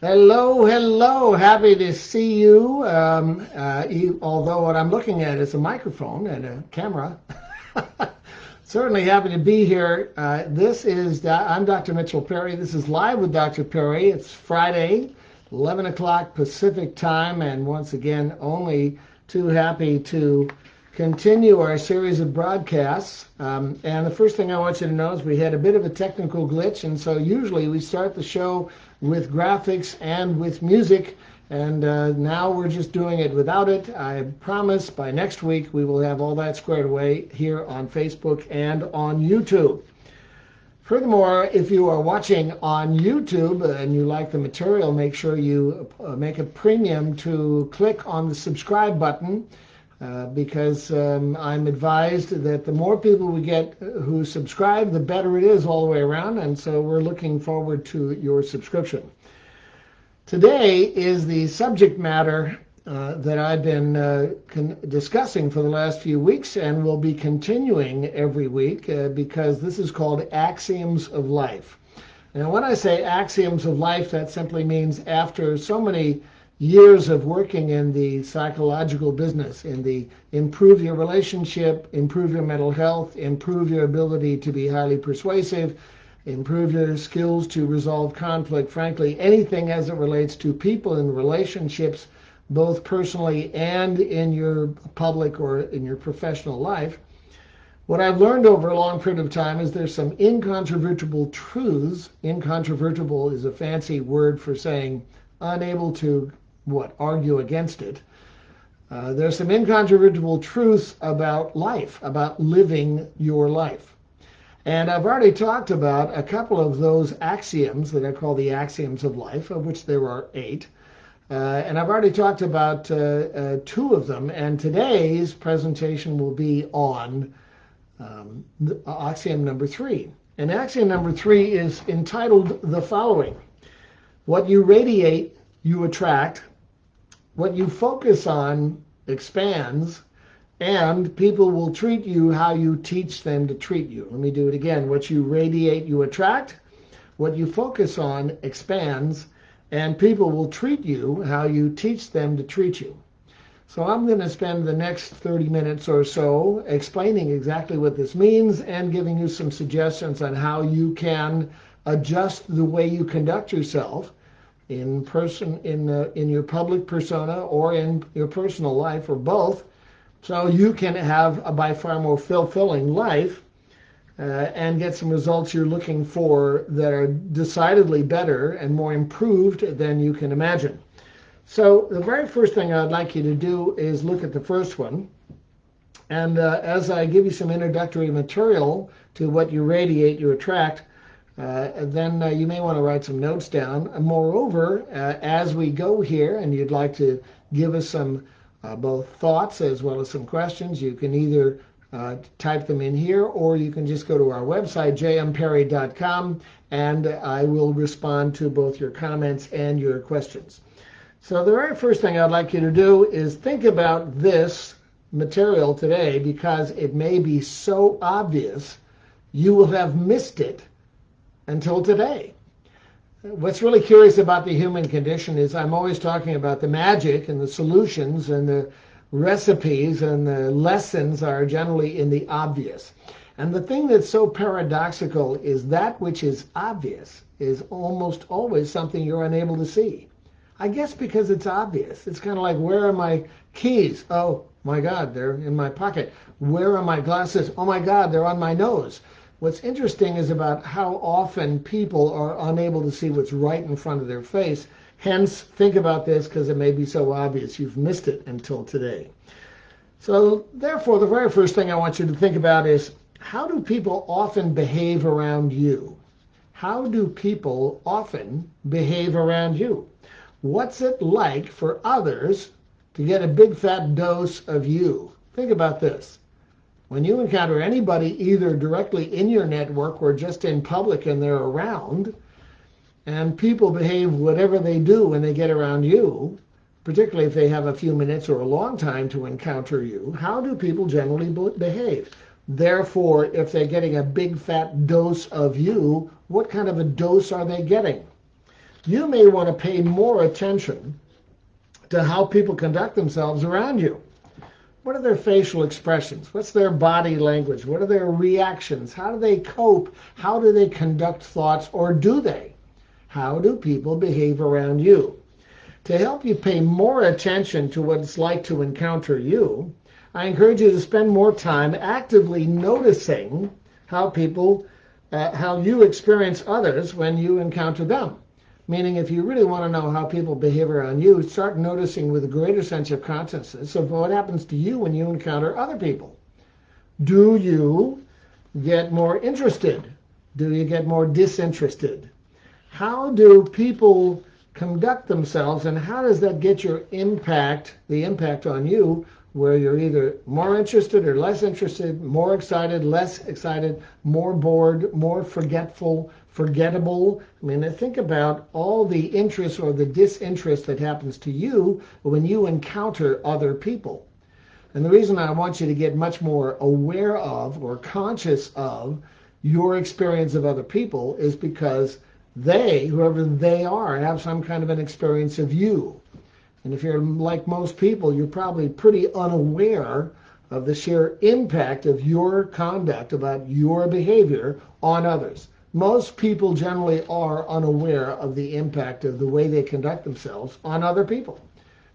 Hello, hello. Happy to see you. Although what I'm looking at is a microphone and a camera. Certainly happy to be here. I'm Dr. Mitchell Perry. This is Live with Dr. Perry. It's Friday, 11 o'clock Pacific time. And once again, only too happy to continue our series of broadcasts. And the first thing I want you to know is we had a bit of a technical glitch. And so usually we start the show with graphics and with music, and now we're just doing it without it. I promise by next week we will have all that squared away here on Facebook and on YouTube. Furthermore, if you are watching on YouTube and you like the material, make sure you make a premium to click on the subscribe button because I'm advised that the more people we get who subscribe, the better it is all the way around, and so we're looking forward to your subscription. Today is the subject matter that I've been discussing for the last few weeks and will be continuing every week because this is called Axioms of Life. Now, when I say Axioms of Life, that simply means after so many years of working in the psychological business, in the improve your relationship, improve your mental health, improve your ability to be highly persuasive, improve your skills to resolve conflict, frankly, anything as it relates to people and relationships, both personally and in your public or in your professional life. What I've learned over a long period of time is there's some incontrovertible truths. Incontrovertible is a fancy word for saying unable to argue against it. There's some incontrovertible truths about life, about living your life. And I've already talked about a couple of those axioms that I call the axioms of life, of which there are 8. And I've already talked about 2 of them. And today's presentation will be on axiom number 3. And axiom number 3 is entitled the following: what you radiate, you attract. What you focus on expands, and people will treat you how you teach them to treat you. Let me do it again. What you radiate, you attract. What you focus on expands, and people will treat you how you teach them to treat you. So I'm going to spend the next 30 minutes or so explaining exactly what this means and giving you some suggestions on how you can adjust the way you conduct yourself in person, in your public persona or in your personal life, or both, so you can have a by far more fulfilling life and get some results you're looking for that are decidedly better and more improved than you can imagine. So the very first thing I'd like you to do is look at the first one. And as I give you some introductory material to what you radiate, you attract, then you may want to write some notes down. Moreover, as we go here and you'd like to give us some both thoughts as well as some questions, you can either type them in here, or you can just go to our website, jmperry.com, and I will respond to both your comments and your questions. So the very first thing I'd like you to do is think about this material today, because it may be so obvious you will have missed it until today. What's really curious about the human condition is I'm always talking about the magic and the solutions and the recipes, and the lessons are generally in the obvious. And the thing that's so paradoxical is that which is obvious is almost always something you're unable to see. I guess because it's obvious. It's kind of like, where are my keys? Oh my God, they're in my pocket. Where are my glasses? Oh my God, they're on my nose. What's interesting is about how often people are unable to see what's right in front of their face. Hence, think about this, because it may be so obvious you've missed it until today. So therefore, the very first thing I want you to think about is, how do people often behave around you? How do people often behave around you? What's it like for others to get a big fat dose of you? Think about this. When you encounter anybody either directly in your network or just in public and they're around, and people behave whatever they do when they get around you, particularly if they have a few minutes or a long time to encounter you, how do people generally behave? Therefore, if they're getting a big fat dose of you, what kind of a dose are they getting? you may want to pay more attention to how people conduct themselves around you. What are their facial expressions? What's their body language? What are their reactions? How do they cope? How do they conduct thoughts, or do they? How do people behave around you? To help you pay more attention to what it's like to encounter you, I encourage you to spend more time actively noticing how how you experience others when you encounter them. Meaning, if you really want to know how people behave around you, start noticing with a greater sense of consciousness of what happens to you when you encounter other people. Do you get more interested? Do you get more disinterested? How do people conduct themselves, and how does that get the impact on you, where you're either more interested or less interested, more excited, less excited, more bored, more forgetful, forgettable? I mean, think about all the interest or the disinterest that happens to you when you encounter other people. And the reason I want you to get much more aware of or conscious of your experience of other people is because they, whoever they are, have some kind of an experience of you. And if you're like most people, you're probably pretty unaware of the sheer impact of your conduct, about your behavior on others. Most people generally are unaware of the impact of the way they conduct themselves on other people.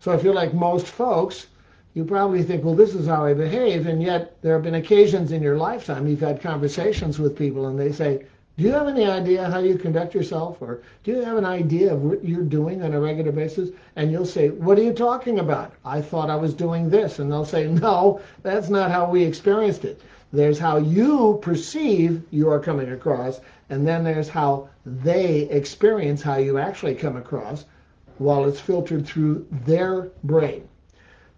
So if you're like most folks, you probably think, well, this is how I behave, and yet there have been occasions in your lifetime you've had conversations with people and they say, do you have any idea how you conduct yourself? Or do you have an idea of what you're doing on a regular basis? And you'll say, what are you talking about? I thought I was doing this. And they'll say, no, that's not how we experienced it. There's how you perceive you are coming across, and then there's how they experience how you actually come across while it's filtered through their brain.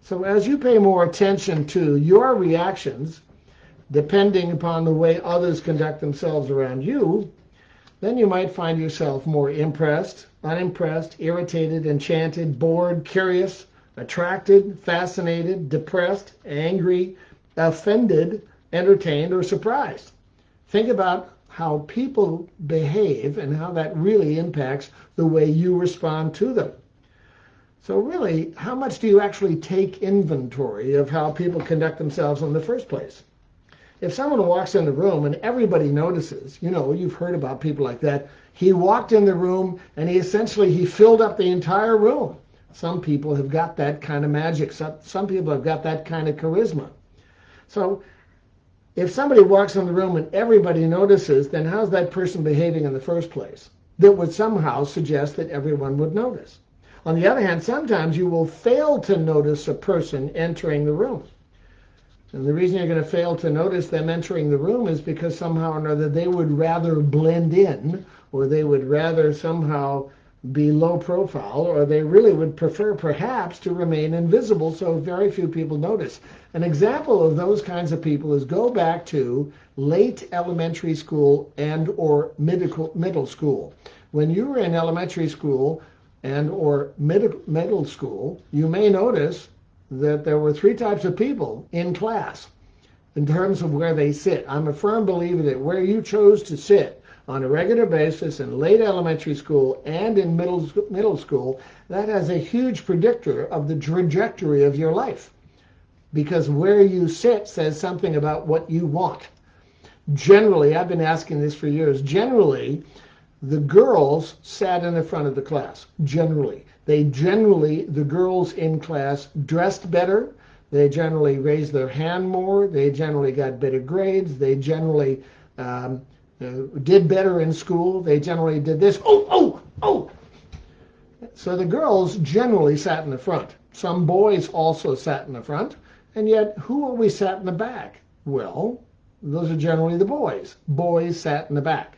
So as you pay more attention to your reactions, depending upon the way others conduct themselves around you, then you might find yourself more impressed, unimpressed, irritated, enchanted, bored, curious, attracted, fascinated, depressed, angry, offended, entertained, or surprised. Think about how people behave and how that really impacts the way you respond to them. So really, how much do you actually take inventory of how people conduct themselves in the first place? If someone walks in the room and everybody notices, you've heard about people like that. He walked in the room and he filled up the entire room. Some people have got that kind of magic. Some people have got that kind of charisma. So if somebody walks in the room and everybody notices, then how's that person behaving in the first place? That would somehow suggest that everyone would notice. On the other hand, sometimes you will fail to notice a person entering the room. And the reason you're going to fail to notice them entering the room is because somehow or another they would rather blend in, or they would rather somehow be low profile, or they really would prefer perhaps to remain invisible so very few people notice. An example of those kinds of people is go back to late elementary school and or middle school. When you were in elementary school and or middle school, you may notice that there were three types of people in class in terms of where they sit. I'm a firm believer that where you chose to sit on a regular basis in late elementary school and in middle school, that has a huge predictor of the trajectory of your life, because where you sit says something about what you want. Generally, I've been asking this for years, generally the girls sat in the front of the class. The girls in class dressed better. They generally raised their hand more. They generally got better grades. They generally did better in school. They generally did this. Oh! So the girls generally sat in the front. Some boys also sat in the front. And yet, who always sat in the back? Well, those are generally the boys. Boys sat in the back.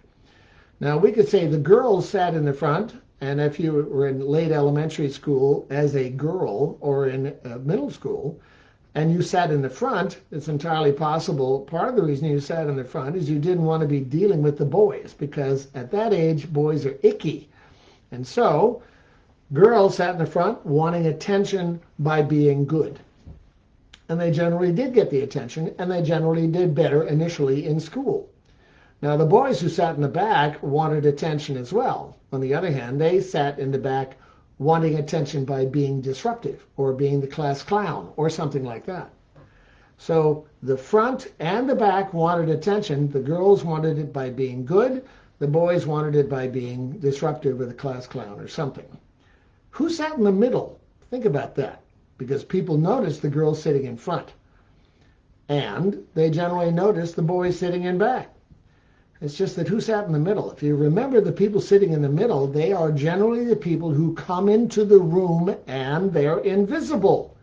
Now, we could say the girls sat in the front, and if you were in late elementary school as a girl or in middle school, and you sat in the front, it's entirely possible. Part of the reason you sat in the front is you didn't want to be dealing with the boys, because at that age, boys are icky. And so, girls sat in the front wanting attention by being good. And they generally did get the attention, and they generally did better initially in school. Now, the boys who sat in the back wanted attention as well. On the other hand, they sat in the back wanting attention by being disruptive or being the class clown or something like that. So the front and the back wanted attention. The girls wanted it by being good. The boys wanted it by being disruptive or the class clown or something. Who sat in the middle? Think about that, because people noticed the girls sitting in front. And they generally noticed the boys sitting in back. It's just that who sat in the middle? If you remember the people sitting in the middle, they are generally the people who come into the room and they're invisible.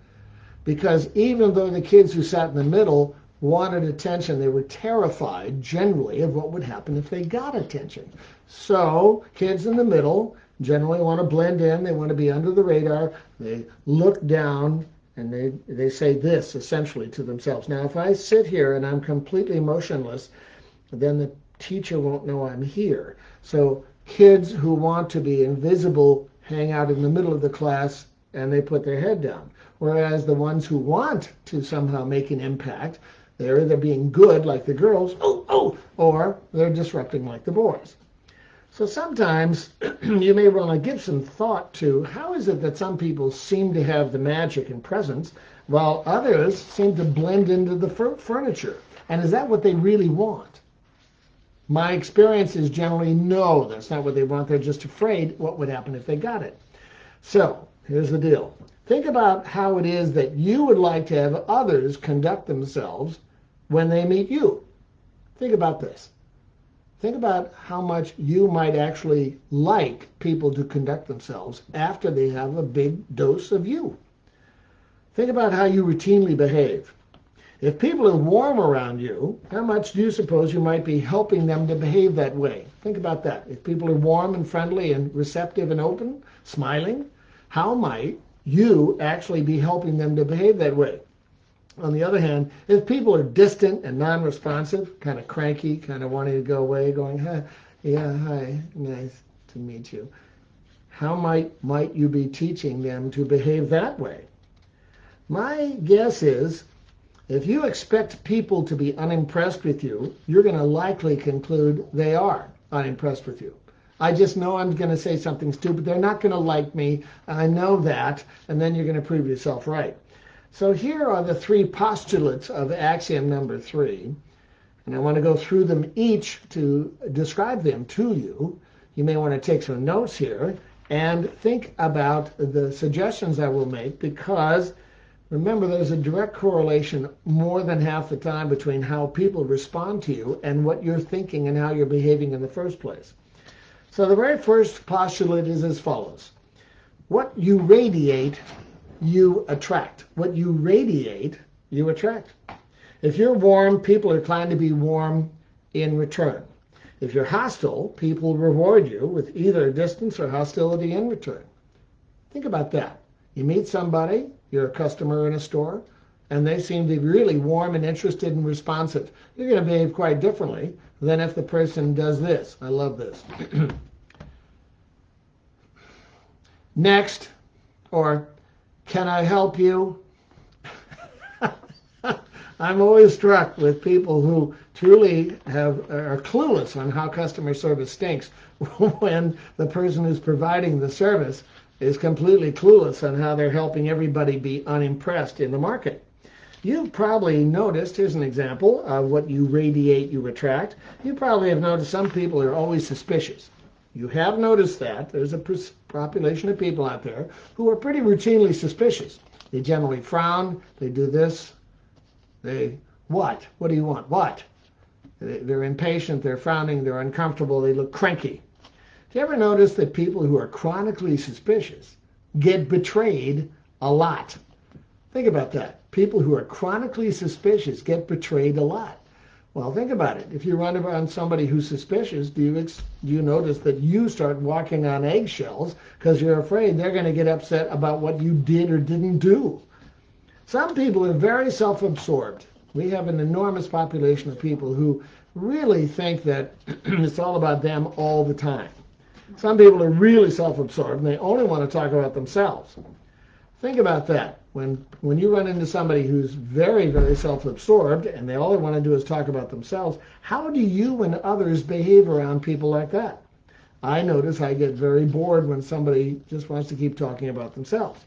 Because even though the kids who sat in the middle wanted attention, they were terrified generally of what would happen if they got attention. So kids in the middle generally want to blend in. They want to be under the radar. They look down and they say this essentially to themselves. Now, if I sit here and I'm completely motionless, then the teacher won't know I'm here. So kids who want to be invisible hang out in the middle of the class and they put their head down. Whereas the ones who want to somehow make an impact, they're either being good like the girls, or they're disrupting like the boys. So sometimes you may want to give some thought to how is it that some people seem to have the magic and presence while others seem to blend into the furniture. And is that what they really want? My experience is generally no, that's not what they want. They're just afraid what would happen if they got it. So here's the deal. Think about how it is that you would like to have others conduct themselves when they meet you. Think about this. Think about how much you might actually like people to conduct themselves after they have a big dose of you. Think about how you routinely behave. If people are warm around you, how much do you suppose you might be helping them to behave that way? Think about that. If people are warm and friendly and receptive and open, smiling, how might you actually be helping them to behave that way? On the other hand, if people are distant and non-responsive, kind of cranky, kind of wanting to go away, going, hi, yeah, hi, nice to meet you, how might you be teaching them to behave that way? My guess is, if you expect people to be unimpressed with you, you're going to likely conclude they are unimpressed with you. I just know I'm going to say something stupid. They're not going to like me. I know that. And then you're going to prove yourself right. So here are the three postulates of axiom number 3. And I want to go through them each to describe them to you. You may want to take some notes here and think about the suggestions I will make, because remember, there's a direct correlation more than half the time between how people respond to you and what you're thinking and how you're behaving in the first place. So the very first postulate is as follows. What you radiate, you attract. What you radiate, you attract. If you're warm, people are inclined to be warm in return. If you're hostile, people reward you with either distance or hostility in return. Think about that. You meet somebody, you're a customer in a store, and they seem to be really warm and interested and responsive. You're going to behave quite differently than if the person does this. I love this. Next, or can I help you? I'm always struck with people who truly are clueless on how customer service stinks when the person who's providing the service is completely clueless on how they're helping everybody be unimpressed in the market. You've probably noticed, here's an example of what you radiate, you attract. You probably have noticed some people are always suspicious. You have noticed that. There's a population of people out there who are pretty routinely suspicious. They generally frown, they do this, what? What do you want? What? They're impatient, they're frowning, they're uncomfortable, they look cranky. Do you ever notice that people who are chronically suspicious get betrayed a lot? Think about that. People who are chronically suspicious get betrayed a lot. Well, think about it. If you run around somebody who's suspicious, do you notice that you start walking on eggshells because you're afraid they're going to get upset about what you did or didn't do? Some people are very self-absorbed. We have an enormous population of people who really think that it's all about them all the time. Some people are really self-absorbed and they only want to talk about themselves. Think about that. When you run into somebody who's very, very self-absorbed and they all they want to do is talk about themselves, how do you and others behave around people like that? I notice I get very bored when somebody just wants to keep talking about themselves.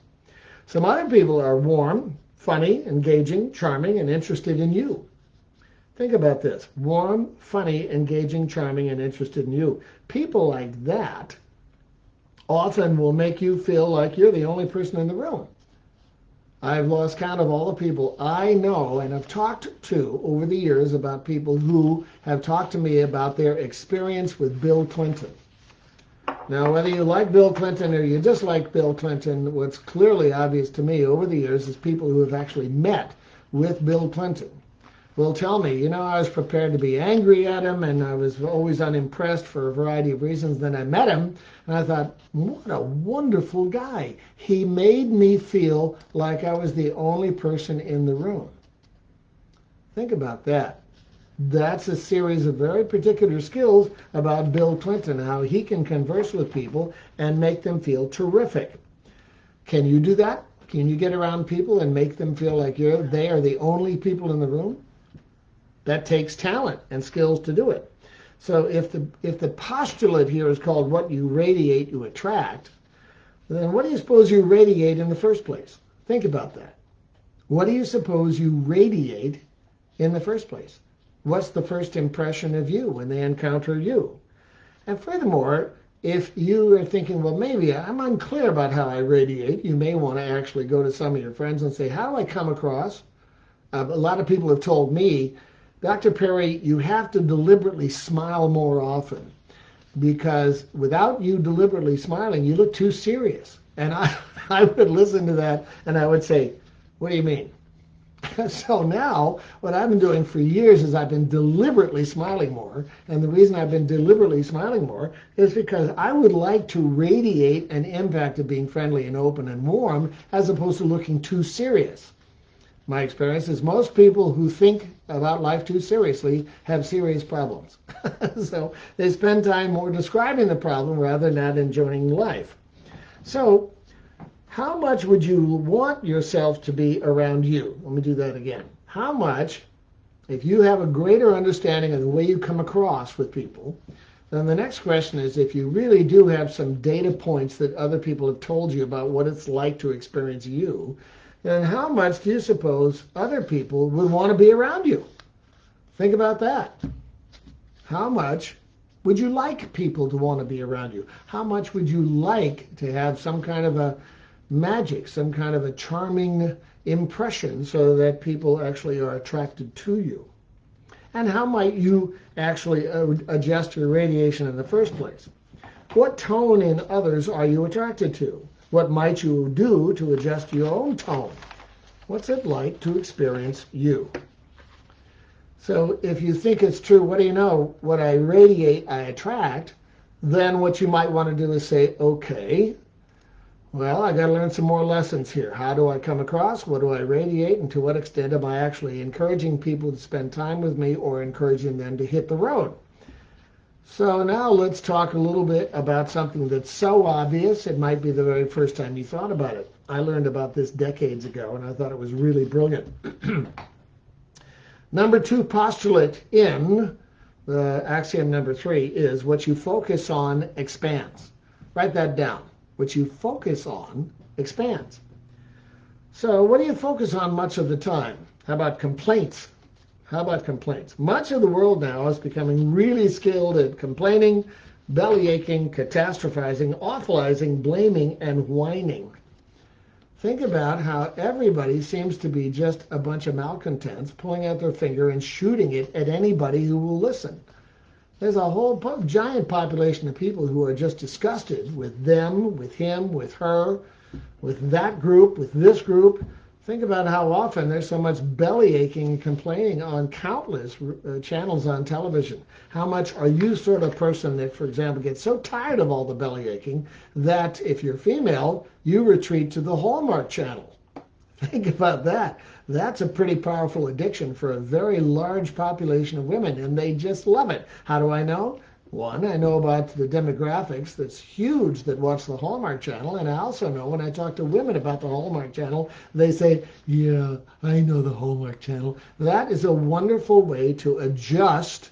Some other people are warm, funny, engaging, charming, and interested in you. Think about this. Warm, funny, engaging, charming, and interested in you. People like that often will make you feel like you're the only person in the room. I've lost count of all the people I know and have talked to over the years about people who have talked to me about their experience with Bill Clinton. Now, whether you like Bill Clinton or you dislike Bill Clinton, what's clearly obvious to me over the years is people who have actually met with Bill Clinton will tell me, I was prepared to be angry at him and I was always unimpressed for a variety of reasons. Then I met him and I thought, what a wonderful guy. He made me feel like I was the only person in the room. Think about that. That's a series of very particular skills about Bill Clinton, how he can converse with people and make them feel terrific. Can you do that? Can you get around people and make them feel like they are the only people in the room? That takes talent and skills to do it. So if the postulate here is called what you radiate, you attract, then what do you suppose you radiate in the first place? Think about that. What do you suppose you radiate in the first place? What's the first impression of you when they encounter you? And furthermore, if you are thinking, well, maybe I'm unclear about how I radiate, you may want to actually go to some of your friends and say, how do I come across? A lot of people have told me, Dr. Perry, you have to deliberately smile more often because without you deliberately smiling, you look too serious. And I would listen to that and I would say, what do you mean? So now what I've been doing for years is I've been deliberately smiling more. And the reason I've been deliberately smiling more is because I would like to radiate an impact of being friendly and open and warm as opposed to looking too serious. My experience is most people who think about life too seriously have serious problems. So they spend time more describing the problem rather than enjoying life. So how much would you want yourself to be around you? Let me do that again. How much, if you have a greater understanding of the way you come across with people, then the next question is if you really do have some data points that other people have told you about what it's like to experience you, then how much do you suppose other people would want to be around you? Think about that. How much would you like people to want to be around you? How much would you like to have some kind of a magic, some kind of a charming impression so that people actually are attracted to you? And how might you actually adjust your radiation in the first place? What tone in others are you attracted to? What might you do to adjust your own tone? What's it like to experience you? So if you think it's true, what do you know? What I radiate, I attract. Then what you might want to do is say, okay, well, I got to learn some more lessons here. How do I come across? What do I radiate? And to what extent am I actually encouraging people to spend time with me or encouraging them to hit the road? So now let's talk a little bit about something that's so obvious, it might be the very first time you thought about it. I learned about this decades ago, and I thought it was really brilliant. Number 2 postulate in the axiom number 3 is what you focus on expands. Write that down. What you focus on expands. So what do you focus on much of the time? How about complaints? How about complaints? Much of the world now is becoming really skilled at complaining, bellyaching, catastrophizing, awfulizing, blaming, and whining. Think about how everybody seems to be just a bunch of malcontents pulling out their finger and shooting it at anybody who will listen. There's a whole giant population of people who are just disgusted with them, with him, with her, with that group, with this group. Think about how often there's so much belly aching and complaining on countless channels on television. How much are you sort of person that, for example, gets so tired of all the belly aching that if you're female, you retreat to the Hallmark Channel? Think about that. That's a pretty powerful addiction for a very large population of women, and they just love it. How do I know? One, I know about the demographics that's huge that watch the Hallmark Channel, and I also know when I talk to women about the Hallmark Channel, they say, yeah, I know the Hallmark Channel. That is a wonderful way to adjust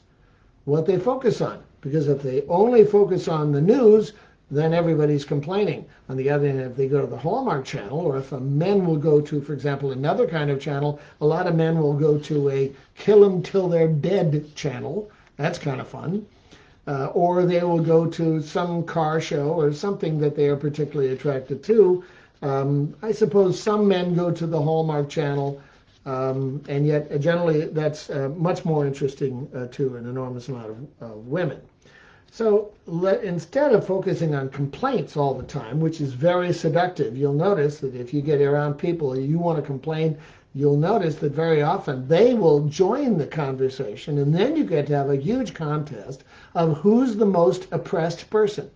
what they focus on, because if they only focus on the news, then everybody's complaining. On the other hand, if they go to the Hallmark Channel, or if men will go to, for example, another kind of channel, a lot of men will go to a kill 'em till they're dead channel. That's kind of fun. Or they will go to some car show or something that they are particularly attracted to. I suppose some men go to the Hallmark Channel, and yet generally that's much more interesting to an enormous amount of women. So instead of focusing on complaints all the time, which is very seductive, you'll notice that if you get around people and you want to complain, you'll notice that very often they will join the conversation, and then you get to have a huge contest of who's the most oppressed person.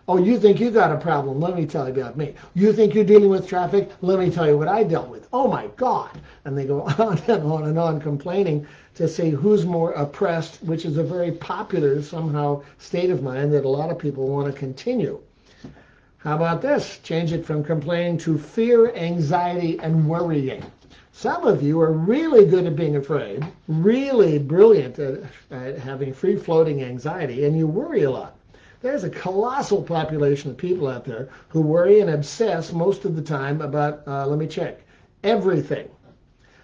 Oh, you think you got a problem? Let me tell you about me. You think you're dealing with traffic? Let me tell you what I dealt with. Oh my God. And they go on and on and on complaining to say who's more oppressed, which is a very popular somehow state of mind that a lot of people want to continue. How about this? Change it from complaining to fear, anxiety, and worrying. Some of you are really good at being afraid, really brilliant at having free-floating anxiety, and you worry a lot. There's a colossal population of people out there who worry and obsess most of the time about, let me check, everything.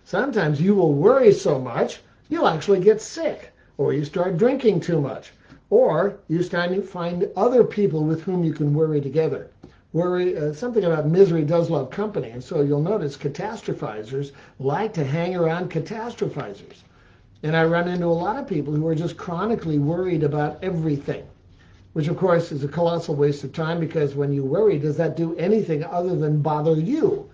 Sometimes you will worry so much, you'll actually get sick, or you start drinking too much, or you start to find other people with whom you can worry together. Worry, something about misery does love company, and so you'll notice catastrophizers like to hang around catastrophizers. And I run into a lot of people who are just chronically worried about everything, which of course is a colossal waste of time, because when you worry, does that do anything other than bother you?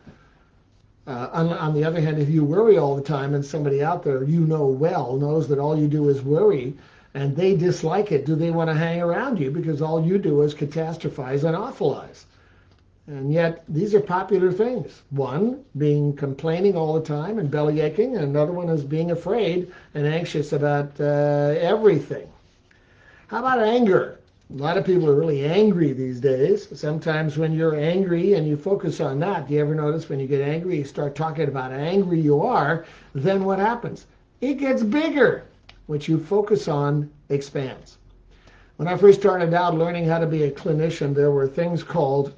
On the other hand, if you worry all the time and somebody out there you know well knows that all you do is worry and they dislike it, do they want to hang around you because all you do is catastrophize and awfulize? And yet these are popular things. One being complaining all the time and belly aching, and another one is being afraid and anxious about everything. How about anger? A lot of people are really angry these days. Sometimes when you're angry and you focus on that, do you ever notice when you get angry, you start talking about how angry you are, then what happens? It gets bigger. What you focus on expands. When I first started out learning how to be a clinician, there were things called,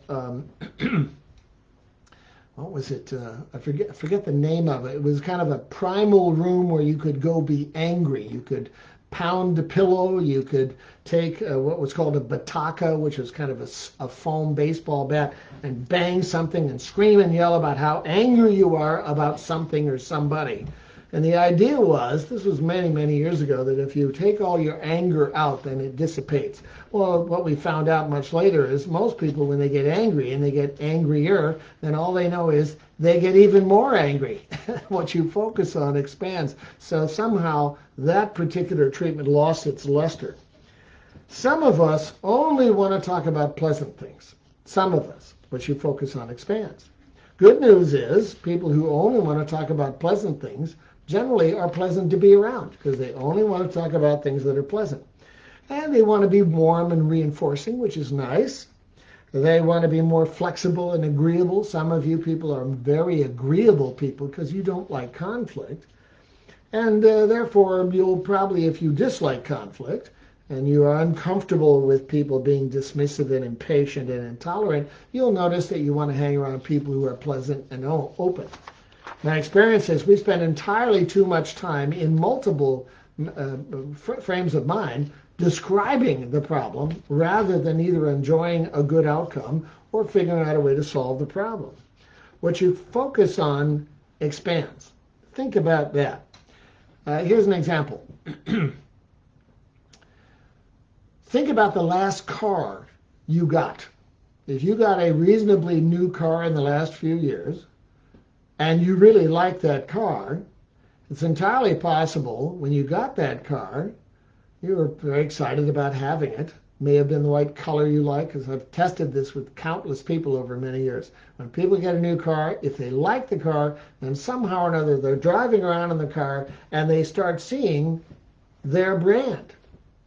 what was it? I forget the name of it. It was kind of a primal room where you could go be angry. You could pound the pillow. You could take what was called a bataka, which was kind of a foam baseball bat, and bang something and scream and yell about how angry you are about something or somebody. And the idea was, this was many, many years ago, that if you take all your anger out, then it dissipates. Well, what we found out much later is most people, when they get angry and they get angrier, then all they know is they get even more angry. What you focus on expands. So somehow that particular treatment lost its luster. Some of us only want to talk about pleasant things. Some of us. What you focus on expands. Good news is people who only want to talk about pleasant things generally are pleasant to be around, because they only want to talk about things that are pleasant. And they want to be warm and reinforcing, which is nice. They want to be more flexible and agreeable. Some of you people are very agreeable people because you don't like conflict. And therefore, you'll probably, if you dislike conflict and you are uncomfortable with people being dismissive and impatient and intolerant, you'll notice that you want to hang around people who are pleasant and open. My experience is we spend entirely too much time in multiple frames of mind describing the problem rather than either enjoying a good outcome or figuring out a way to solve the problem. What you focus on expands. Think about that. Here's an example. Think about the last car you got. If you got a reasonably new car in the last few years, and you really like that car, it's entirely possible when you got that car, you were very excited about having it. May have been the right color you like, because I've tested this with countless people over many years. When people get a new car, if they like the car, then somehow or another they're driving around in the car and they start seeing their brand.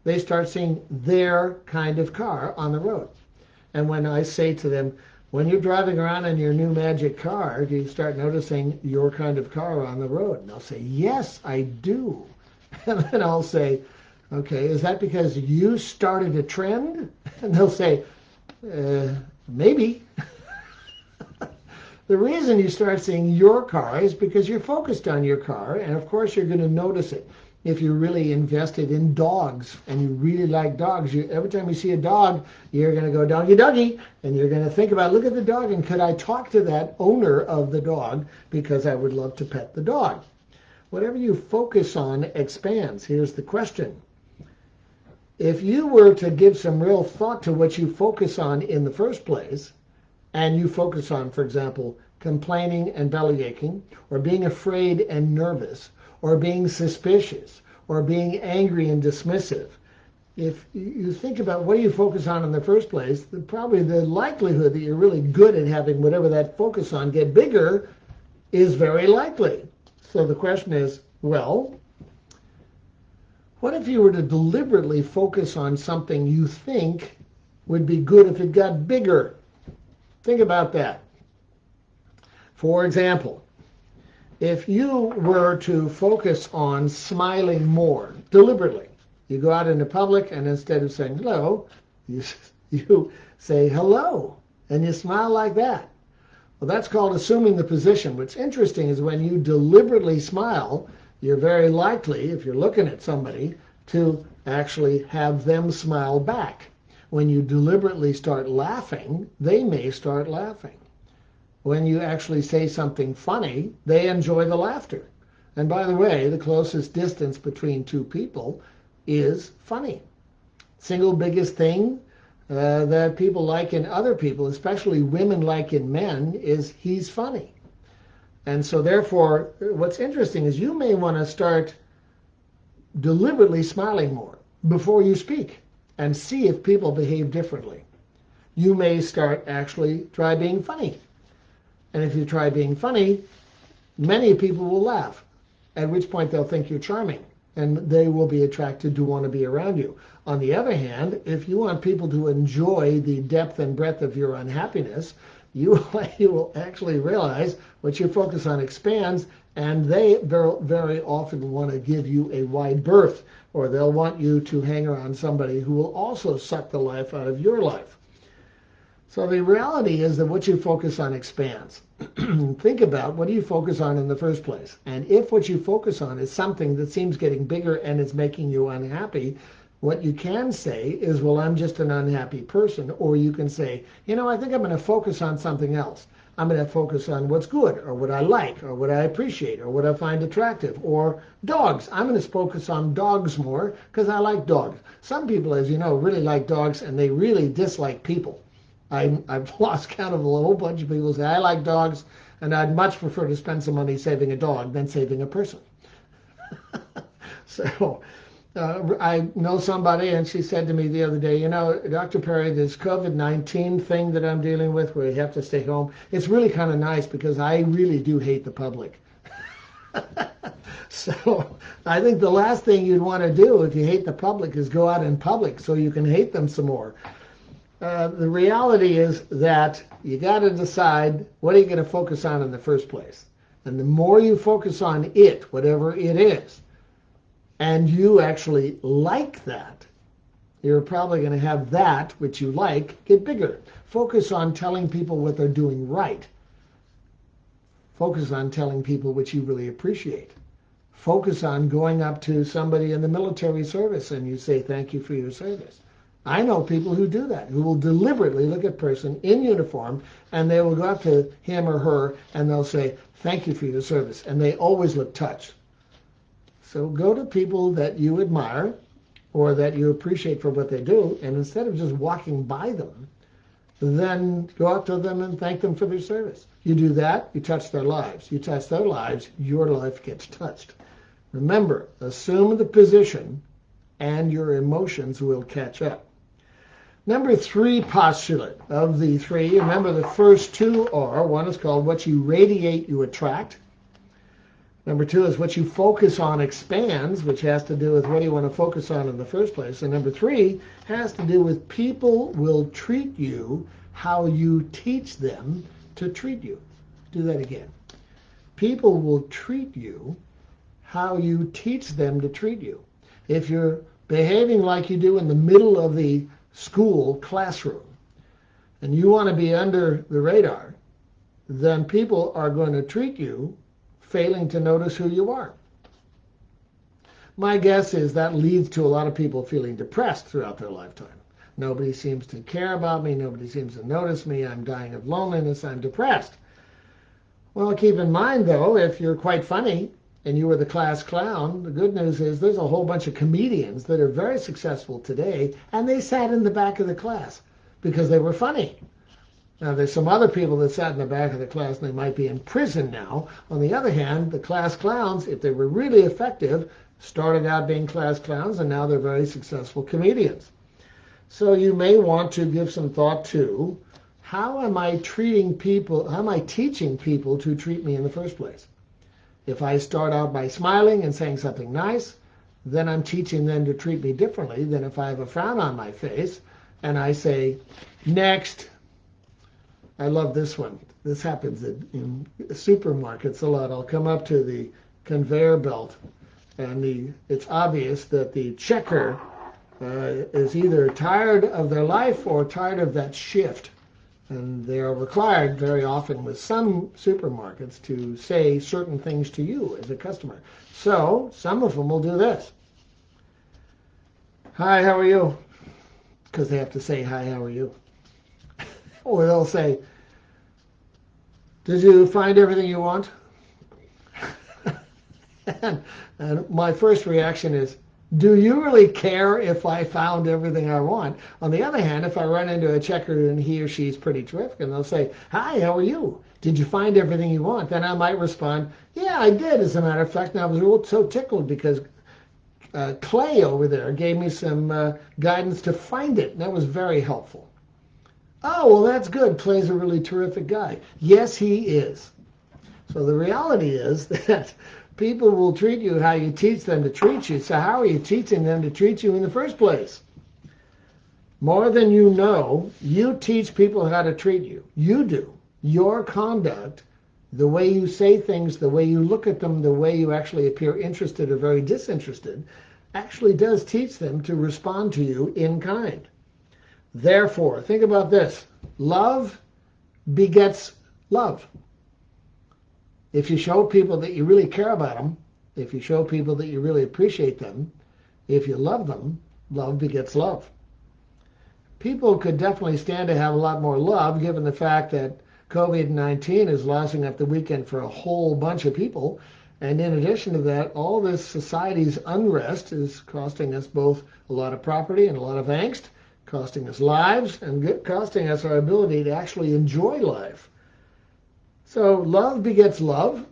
they start seeing their kind of car on the road. And when I say to them, when you're driving around in your new magic car, do you start noticing your kind of car on the road? And they'll say, yes, I do. And then I'll say, okay, is that because you started a trend? And they'll say, maybe. The reason you start seeing your car is because you're focused on your car, and of course you're going to notice it. If you're really invested in dogs and you really like dogs, every time you see a dog, you're going to go doggy doggy, and you're going to think about, look at the dog, and could I talk to that owner of the dog because I would love to pet the dog. Whatever you focus on expands. Here's the question. If you were to give some real thought to what you focus on in the first place, and you focus on, for example, complaining and belly aching, or being afraid and nervous, or being suspicious, or being angry and dismissive, if you think about what do you focus on in the first place, probably the likelihood that you're really good at having whatever that focus on get bigger is very likely. So the question is, well, what if you were to deliberately focus on something you think would be good if it got bigger? Think about that. For example, if you were to focus on smiling more deliberately, you go out into public and instead of saying hello, you say hello and you smile like that. Well, that's called assuming the position. What's interesting is when you deliberately smile, you're very likely, if you're looking at somebody, to actually have them smile back. When you deliberately start laughing, they may start laughing. When you actually say something funny, they enjoy the laughter. And by the way, the closest distance between two people is funny. Single biggest thing that people like in other people, especially women like in men, is he's funny. And so therefore, what's interesting is you may want to start deliberately smiling more before you speak and see if people behave differently. You may start actually try being funny. And if you try being funny, many people will laugh, at which point they'll think you're charming and they will be attracted to want to be around you. On the other hand, if you want people to enjoy the depth and breadth of your unhappiness, you will actually realize what you focus on expands, and they very, very often want to give you a wide berth, or they'll want you to hang around somebody who will also suck the life out of your life. So the reality is that what you focus on expands. Think about what do you focus on in the first place. And if what you focus on is something that seems getting bigger and it's making you unhappy, what you can say is, well, I'm just an unhappy person. Or you can say, I think I'm going to focus on something else. I'm going to focus on what's good, or what I like, or what I appreciate, or what I find attractive, or dogs. I'm going to focus on dogs more because I like dogs. Some people, as you know, really like dogs and they really dislike people. I've lost count of a whole bunch of people who say, I like dogs, and I'd much prefer to spend some money saving a dog than saving a person. So I know somebody, and she said to me the other day, Dr. Perry, this COVID-19 thing that I'm dealing with where you have to stay home, it's really kind of nice because I really do hate the public. So I think the last thing you'd want to do if you hate the public is go out in public so you can hate them some more. The reality is that you got to decide what are you going to focus on in the first place. And the more you focus on it, whatever it is, and you actually like that, you're probably going to have that which you like get bigger. Focus on telling people what they're doing right. Focus on telling people what you really appreciate. Focus on going up to somebody in the military service and you say, thank you for your service. I know people who do that, who will deliberately look at a person in uniform and they will go up to him or her and they'll say, thank you for your service. And they always look touched. So go to people that you admire or that you appreciate for what they do, and instead of just walking by them, then go up to them and thank them for their service. You do that, you touch their lives. You touch their lives, your life gets touched. Remember, assume the position and your emotions will catch up. Number 3 postulate of the 3, remember the first 2 are, one is called what you radiate, you attract. Number 2 is what you focus on expands, which has to do with what do you want to focus on in the first place. And number 3 has to do with people will treat you how you teach them to treat you. Do that again. People will treat you how you teach them to treat you. If you're behaving like you do in the middle of the school classroom and you want to be under the radar, then people are going to treat you failing to notice who you are. My guess is that leads to a lot of people feeling depressed throughout their lifetime. Nobody seems to care about me. Nobody seems to notice me. I'm dying of loneliness. I'm depressed. Well, keep in mind, though, if you're quite funny and you were the class clown, the good news is there's a whole bunch of comedians that are very successful today, and they sat in the back of the class because they were funny. Now, there's some other people that sat in the back of the class and they might be in prison now. On the other hand, the class clowns, if they were really effective, started out being class clowns and now they're very successful comedians. So you may want to give some thought to how am I treating people, how am I teaching people to treat me in the first place? If I start out by smiling and saying something nice, then I'm teaching them to treat me differently than if I have a frown on my face and I say, next. I love this one. This happens in supermarkets a lot. I'll come up to the conveyor belt and it's obvious that the checker is either tired of their life or tired of that shift. And they are required very often with some supermarkets to say certain things to you as a customer. So some of them will do this. Hi, how are you? Because they have to say, hi, how are you? Or they'll say, did you find everything you want? and my first reaction is, do you really care if I found everything I want? On the other hand, if I run into a checker and he or she's pretty terrific and they'll say, hi, how are you? Did you find everything you want? Then I might respond, yeah, I did, as a matter of fact. And I was so tickled because Clay over there gave me some guidance to find it. And that was very helpful. Oh, well, that's good. Clay's a really terrific guy. Yes, he is. So the reality is that people will treat you how you teach them to treat you. So how are you teaching them to treat you in the first place? More than you know, you teach people how to treat you. You do. Your conduct, the way you say things, the way you look at them, the way you actually appear interested or very disinterested, actually does teach them to respond to you in kind. Therefore, think about this. Love begets love. If you show people that you really care about them, if you show people that you really appreciate them, if you love them, love begets love. People could definitely stand to have a lot more love given the fact that COVID-19 is lasting up the weekend for a whole bunch of people. And in addition to that, all this society's unrest is costing us both a lot of property and a lot of angst, costing us lives, and costing us our ability to actually enjoy life. So love begets love,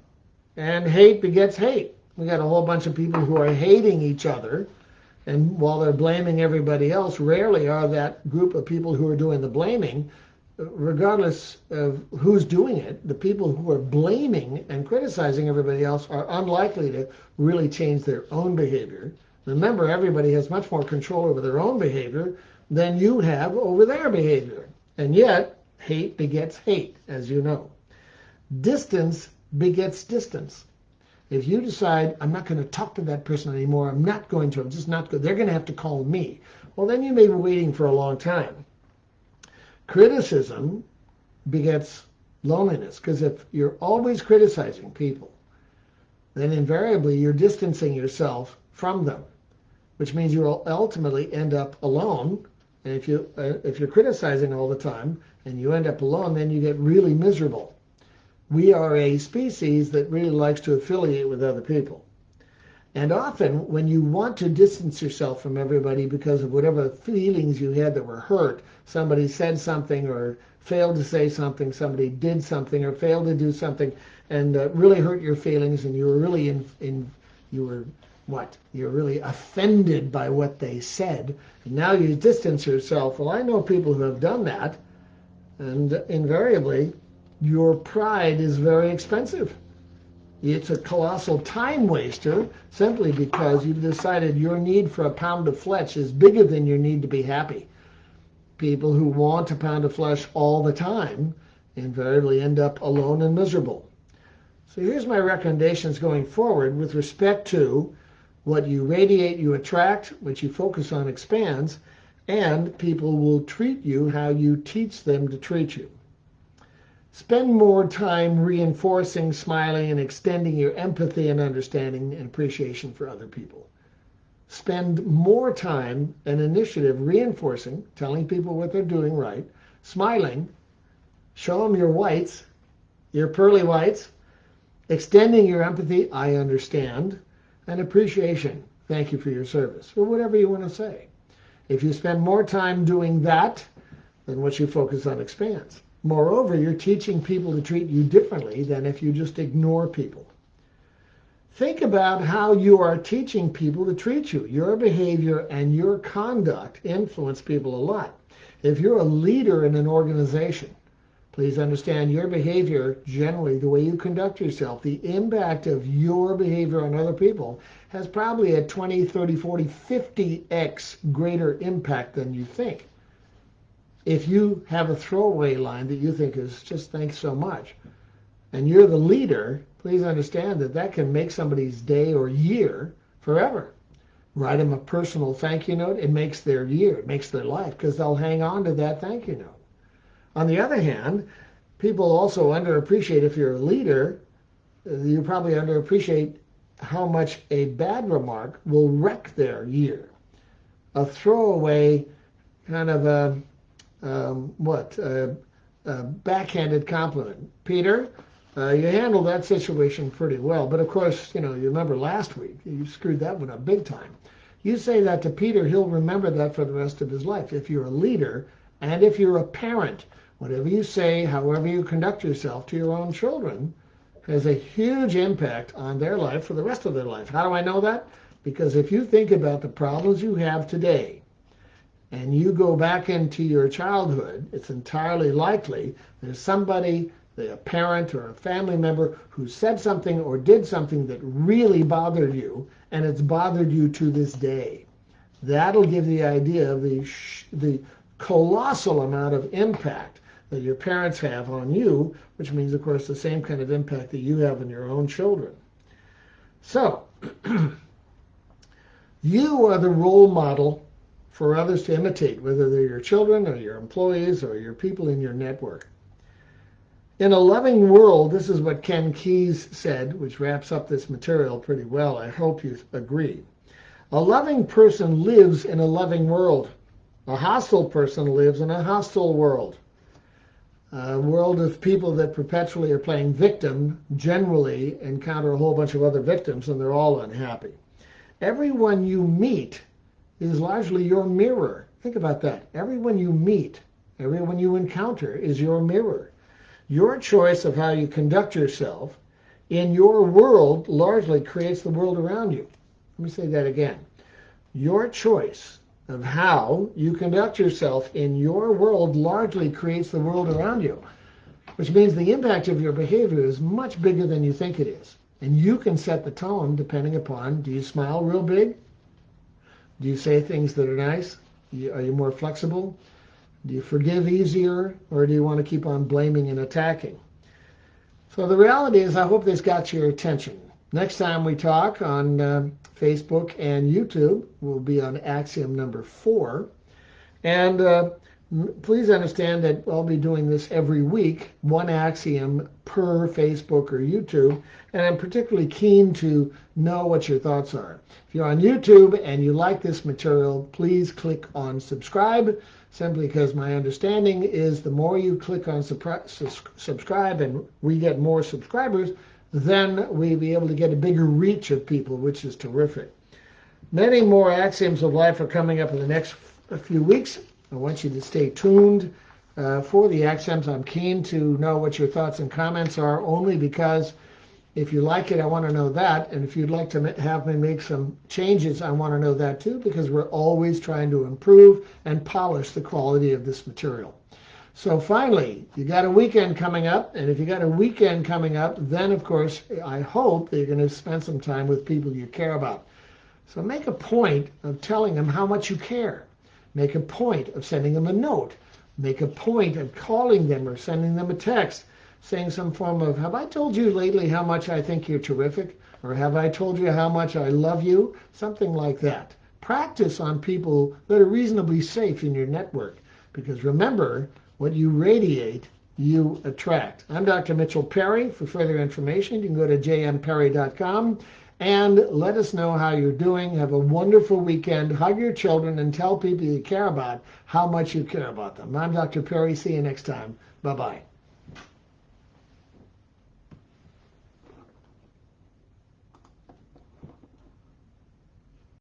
and hate begets hate. We got a whole bunch of people who are hating each other, and while they're blaming everybody else, rarely are that group of people who are doing the blaming, regardless of who's doing it, the people who are blaming and criticizing everybody else are unlikely to really change their own behavior. Remember, everybody has much more control over their own behavior than you have over their behavior. And yet, hate begets hate, as you know. Distance begets distance. If you decide, I'm not going to talk to that person anymore, I'm just not good, they're going to have to call me, well, then you may be waiting for a long time. Criticism begets loneliness, because if you're always criticizing people, then invariably you're distancing yourself from them, which means you'll ultimately end up alone. And if you're criticizing all the time and you end up alone, then you get really miserable. We are a species that really likes to affiliate with other people. And often when you want to distance yourself from everybody because of whatever feelings you had that were hurt, somebody said something or failed to say something, somebody did something or failed to do something and really hurt your feelings, and you were really you're really offended by what they said, and now you distance yourself. Well, I know people who have done that, and invariably your pride is very expensive. It's a colossal time waster simply because you've decided your need for a pound of flesh is bigger than your need to be happy. People who want a pound of flesh all the time invariably end up alone and miserable. So here's my recommendations going forward with respect to what you radiate, you attract, what you focus on expands, and people will treat you how you teach them to treat you. Spend more time reinforcing, smiling, and extending your empathy and understanding and appreciation for other people. Spend more time and initiative reinforcing, telling people what they're doing right, smiling, show them your whites, your pearly whites, extending your empathy, I understand, and appreciation, thank you for your service, or whatever you want to say. If you spend more time doing that, then what you focus on expands. Moreover, you're teaching people to treat you differently than if you just ignore people. Think about how you are teaching people to treat you. Your behavior and your conduct influence people a lot. If you're a leader in an organization, please understand your behavior, generally the way you conduct yourself, the impact of your behavior on other people has probably a 20, 30, 40, 50x greater impact than you think. If you have a throwaway line that you think is just thanks so much, and you're the leader, please understand that that can make somebody's day or year forever. Write them a personal thank you note. It makes their year, it makes their life, because they'll hang on to that thank you note. On the other hand, people also underappreciate, if you're a leader, you probably underappreciate how much a bad remark will wreck their year. A throwaway kind of a backhanded compliment. Peter, you handled that situation pretty well, but of course, you remember last week, you screwed that one up big time. You say that to Peter, he'll remember that for the rest of his life. If you're a leader and if you're a parent, whatever you say, however you conduct yourself to your own children, has a huge impact on their life for the rest of their life. How do I know that? Because if you think about the problems you have today, and you go back into your childhood, it's entirely likely there's somebody, a parent or a family member, who said something or did something that really bothered you, and it's bothered you to this day. That'll give the idea of the colossal amount of impact that your parents have on you, which means, of course, the same kind of impact that you have on your own children. So, you are the role model for others to imitate, whether they're your children or your employees or your people in your network. In a loving world, this is what Ken Keyes said, which wraps up this material pretty well. I hope you agree. A loving person lives in a loving world. A hostile person lives in a hostile world. A world of people that perpetually are playing victim generally encounter a whole bunch of other victims, and they're all unhappy. Everyone you meet is largely your mirror. Think about that. Everyone you meet, everyone you encounter is your mirror. Your choice of how you conduct yourself in your world largely creates the world around you. Let me say that again. Your choice of how you conduct yourself in your world largely creates the world around you, which means the impact of your behavior is much bigger than you think it is. And you can set the tone depending upon, do you smile real big? Do you say things that are nice? Are you more flexible? Do you forgive easier, or do you want to keep on blaming and attacking? So the reality is, I hope this got your attention. Next time we talk on Facebook and YouTube, we'll be on axiom number 4. And please understand that I'll be doing this every week, one axiom per Facebook or YouTube. And I'm particularly keen to know what your thoughts are. If you're on YouTube and you like this material, please click on subscribe, simply because my understanding is the more you click on subscribe and we get more subscribers, then we'll be able to get a bigger reach of people, which is terrific. Many more axioms of life are coming up in the next few weeks. I want you to stay tuned for the axioms. I'm keen to know what your thoughts and comments are, only because if you like it, I want to know that. And if you'd like to have me make some changes, I want to know that too, because we're always trying to improve and polish the quality of this material. So finally, you got a weekend coming up, and if you got a weekend coming up, then of course, I hope that you're going to spend some time with people you care about. So make a point of telling them how much you care. Make a point of sending them a note. Make a point of calling them or sending them a text, saying some form of, have I told you lately how much I think you're terrific? Or have I told you how much I love you? Something like that. Practice on people that are reasonably safe in your network. Because remember, what you radiate, you attract. I'm Dr. Mitchell Perry. For further information, you can go to jmperry.com and let us know how you're doing. Have a wonderful weekend. Hug your children and tell people you care about how much you care about them. I'm Dr. Perry. See you next time. Bye-bye.